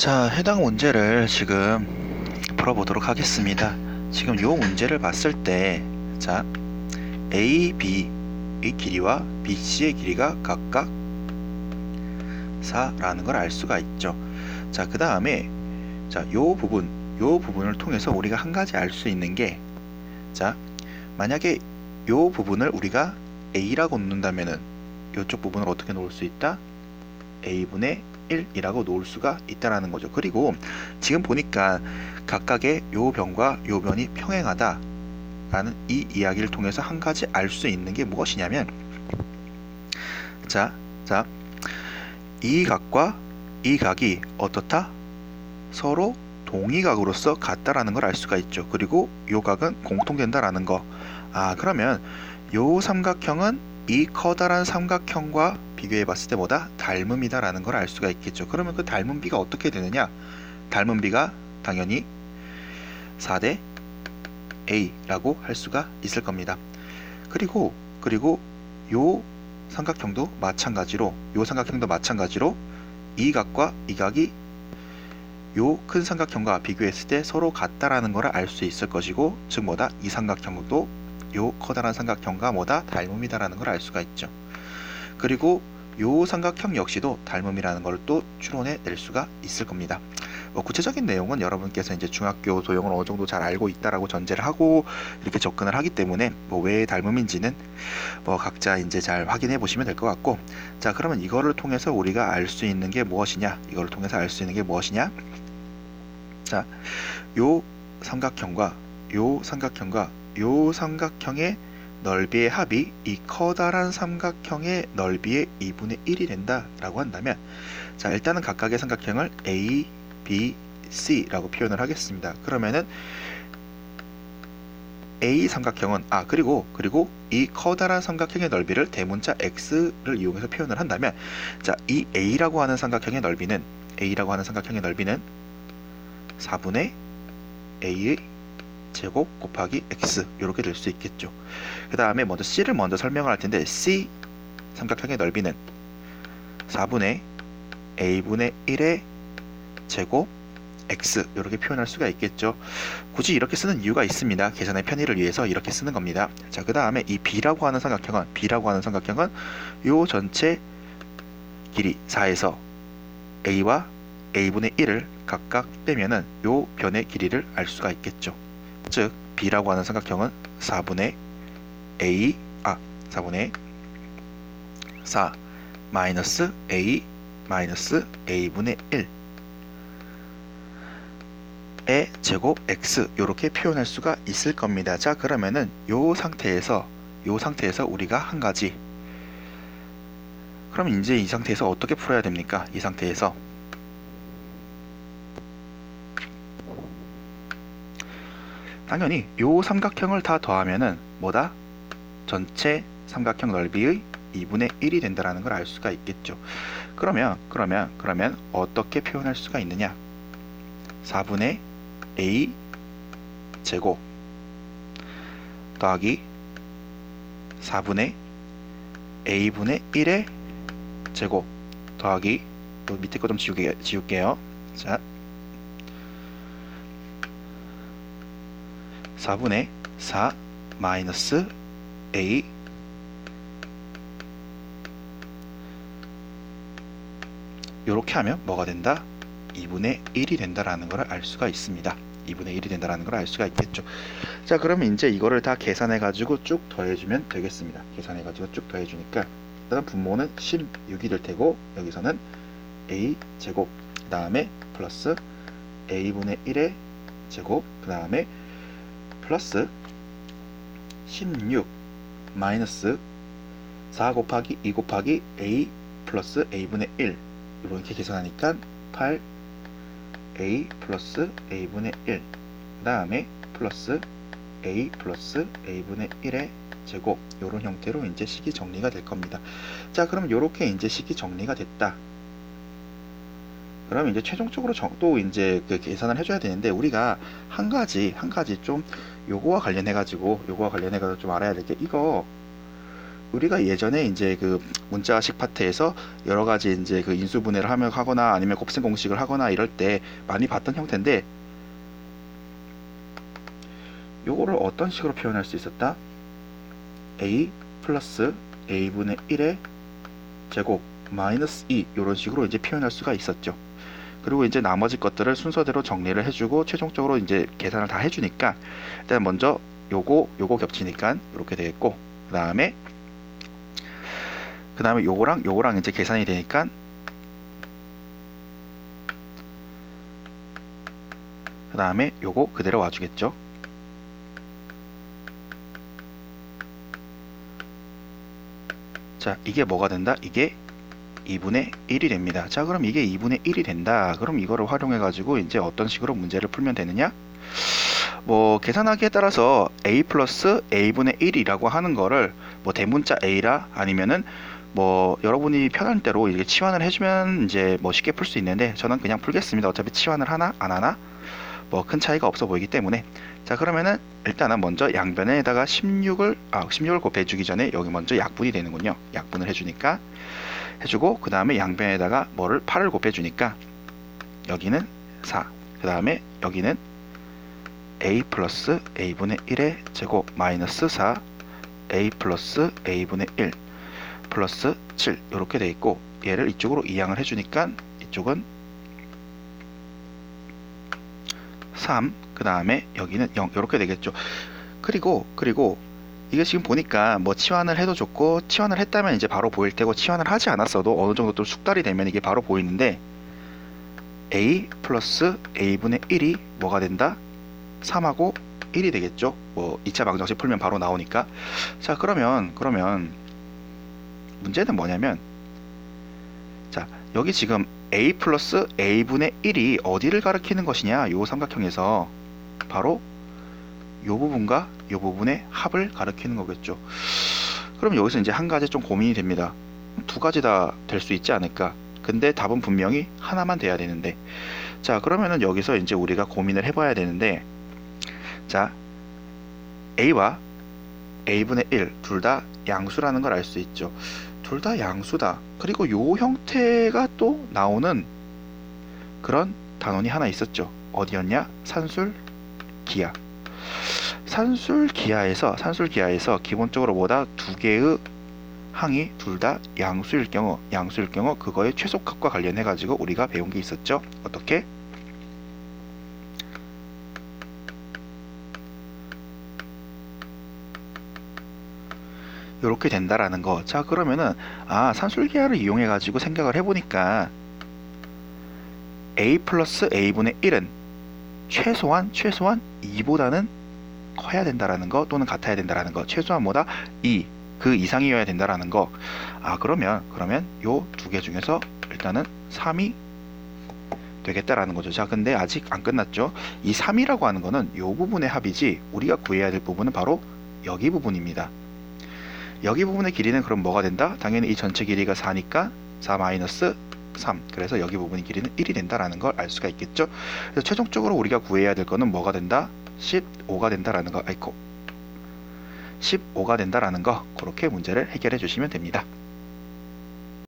자, 해당 문제를 지금 풀어보도록 하겠습니다. 지금 이 문제를 봤을 때, 자, A, B의 길이와 B, C의 길이가 각각 4라는 걸 알 수가 있죠. 자, 그 다음에, 자, 요 부분을 통해서 우리가 한 가지 알 수 있는 게, 자, 만약에 요 부분을 우리가 A라고 놓는다면은, 요쪽 부분을 어떻게 놓을 수 있다? A분의 1이라고 놓을 수가 있다라는 거죠. 그리고 지금 보니까 각각의 요 변과 요 변이 평행하다 라는 이 이야기를 통해서 한 가지 알 수 있는 게 무엇이냐면, 자, 이 각과 이 각이 어떻다? 서로 동의각으로서 같다라는 걸 알 수가 있죠. 그리고 요 각은 공통된다라는 거. 그러면 요 삼각형은 이 커다란 삼각형과 비교해 봤을 때 뭐다? 닮음이다 라는 걸 알 수가 있겠죠. 그러면 그 닮은 비가 어떻게 되느냐? 닮은 비가 당연히 4대 A라고 할 수가 있을 겁니다. 그리고 요 삼각형도 마찬가지로 이 각과 이 각이 요 큰 삼각형과 비교했을 때 서로 같다라는 걸 알 수 있을 것이고, 즉 뭐다? 이 삼각형도 요 커다란 삼각형과 뭐다? 닮음이다라는 걸 알 수가 있죠. 그리고 요 삼각형 역시도 닮음이라는 걸 또 추론해 낼 수가 있을 겁니다. 구체적인 내용은 여러분께서 이제 중학교 도형을 어느 정도 잘 알고 있다라고 전제를 하고 이렇게 접근을 하기 때문에 왜 닮음인지는 각자 이제 잘 확인해 보시면 될 것 같고, 자, 그러면 이거를 통해서 우리가 알 수 있는 게 무엇이냐? 자, 요 삼각형과 요 삼각형의 넓이의 합이 이 커다란 삼각형의 넓이의 2분의 1이 된다라고 한다면, 자, 일단은 각각의 삼각형을 A, B, C라고 표현을 하겠습니다. 그러면은 A 삼각형은 그리고 이 커다란 삼각형의 넓이를 대문자 X를 이용해서 표현을 한다면, 자, 이 A라고 하는 삼각형의 넓이는 4분의 A의 제곱 곱하기 X 이렇게 될 수 있겠죠. 그 다음에 먼저 C를 먼저 설명을 할 텐데, C 삼각형의 넓이는 4분의 A분의 1의 제곱 X 이렇게 표현할 수가 있겠죠. 굳이 이렇게 쓰는 이유가 있습니다. 계산의 편의를 위해서 이렇게 쓰는 겁니다. 자, 그 다음에 이 B라고 하는 삼각형은 요 전체 길이 4에서 A와 A분의 1을 각각 빼면은 요 변의 길이를 알 수가 있겠죠. 즉 B라고 하는 삼각형은 4분의 4 마이너스 A 마이너스 A분의 1의 제곱 X 이렇게 표현할 수가 있을 겁니다. 자, 그러면은 요 상태에서 우리가 한 가지, 그럼 이제 이 상태에서 어떻게 풀어야 됩니까? 이 상태에서 당연히 요 삼각형을 다 더하면은 뭐다? 전체 삼각형 넓이의 2분의 1이 된다라는 걸 알 수가 있겠죠. 그러면 어떻게 표현할 수가 있느냐? 4분의 A 제곱 더하기 4분의 A분의 1의 제곱 더하기, 또 밑에 거 좀 지울게요. 자, 4분의 4 마이너스 A 요렇게 하면 뭐가 된다? 2분의 1이 된다라는 걸 알 수가 있습니다. 2분의 1이 된다라는 걸 알 수가 있겠죠. 자, 그러면 이제 이거를 다 계산해 가지고 쭉 더해주면 되겠습니다. 계산해 가지고 쭉 더해주니까 일단 분모는 16이 될 테고, 여기서는 A 제곱, 그 다음에 플러스 A분의 1의 제곱, 그 다음에 플러스 16 마이너스 4 곱하기 2 곱하기 A 플러스 A분의 1 이렇게 계산하니까 8A 플러스 A분의 1, 그 다음에 플러스 A 플러스 A분의 1의 제곱, 이런 형태로 이제 식이 정리가 될 겁니다. 자, 그럼 이렇게 이제 식이 정리가 됐다. 그럼 이제 최종적으로 또 이제 그 계산을 해줘야 되는데, 우리가 한 가지 좀 요거와 관련해 가지고 좀 알아야 될 게, 이거 우리가 예전에 이제 그 문자식 파트에서 여러 가지 이제 그 인수분해를 하거나 아니면 곱셈 공식을 하거나 이럴 때 많이 봤던 형태인데, 요거를 어떤 식으로 표현할 수 있었다? a 플러스 a분의 1의 제곱 마이너스 2 이런 식으로 이제 표현할 수가 있었죠. 그리고 이제 나머지 것들을 순서대로 정리를 해주고 최종적으로 이제 계산을 다 해주니까 일단 먼저 요거 겹치니까 이렇게 되겠고, 그 다음에 요거랑 이제 계산이 되니까 그 다음에 요거 그대로 와주겠죠. 자, 이게 뭐가 된다? 이게 2분의 1이 됩니다. 자, 그럼 이게 2분의 1이 된다. 그럼 이거를 활용해 가지고 이제 어떤 식으로 문제를 풀면 되느냐? 뭐 계산하기에 따라서 a 플러스 a분의 1이라고 하는 거를 뭐 대문자 a라 아니면은 뭐 여러분이 편한 대로 이렇게 치환을 해주면 이제 뭐 쉽게 풀 수 있는데, 저는 그냥 풀겠습니다. 어차피 치환을 하나 안 하나 뭐 큰 차이가 없어 보이기 때문에. 자, 그러면은 일단은 먼저 양변에다가 16을 곱해주기 전에 여기 먼저 약분이 되는군요. 약분을 해주니까 해주고, 그 다음에 양변에다가 뭐를 8을 곱해주니까 여기는 4, 그 다음에 여기는 a 플러스 a분의 1의 제곱 마이너스 4 a 플러스 a분의 1 플러스 7 이렇게 돼 있고, 얘를 이쪽으로 이항을 해주니까 이쪽은 3, 그 다음에 여기는 0 이렇게 되겠죠. 그리고 이게 지금 보니까 뭐 치환을 해도 좋고, 치환을 했다면 이제 바로 보일 테고, 치환을 하지 않았어도 어느 정도 또 숙달이 되면 이게 바로 보이는데, a 플러스 a분의 1이 뭐가 된다? 3하고 1이 되겠죠. 뭐 2차 방정식 풀면 바로 나오니까. 자, 그러면 문제는 뭐냐면, 자, 여기 지금 a 플러스 a분의 1이 어디를 가리키는 것이냐? 요 삼각형에서 바로 요 부분과 요 부분의 합을 가리키는 거겠죠. 그럼 여기서 이제 한 가지 좀 고민이 됩니다. 두 가지 다 될 수 있지 않을까? 근데 답은 분명히 하나만 돼야 되는데, 자, 그러면은 여기서 이제 우리가 고민을 해봐야 되는데, 자, a와 a분의 1 둘 다 양수라는 걸 알 수 있죠. 둘 다 양수다. 그리고 요 형태가 또 나오는 그런 단원이 하나 있었죠. 어디였냐? 산술기하. 산술기하에서 기본적으로 뭐다? 두 개의 항이 둘 다 양수일 경우 그거의 최소값과 관련해 가지고 우리가 배운 게 있었죠. 어떻게? 이렇게 된다라는 거. 자, 그러면은 산술기하를 이용해 가지고 생각을 해보니까 a 플러스 a분의 1은 최소한 2보다는 커야 된다라는 거, 또는 같아야 된다라는 거. 최소한 뭐다? 2, 그 이상이어야 된다라는 거. 그러면 요 두 개 중에서 일단은 3이 되겠다라는 거죠. 자, 근데 아직 안 끝났죠. 이 3이라고 하는 거는 요 부분의 합이지, 우리가 구해야 될 부분은 바로 여기 부분입니다. 여기 부분의 길이는 그럼 뭐가 된다? 당연히 이 전체 길이가 4니까 4 마이너스 3. 그래서 여기 부분의 길이는 1이 된다라는 걸 알 수가 있겠죠. 그래서 최종적으로 우리가 구해야 될 거는 뭐가 된다? 15가 된다라는 거. 15가 된다라는 거. 그렇게 문제를 해결해 주시면 됩니다.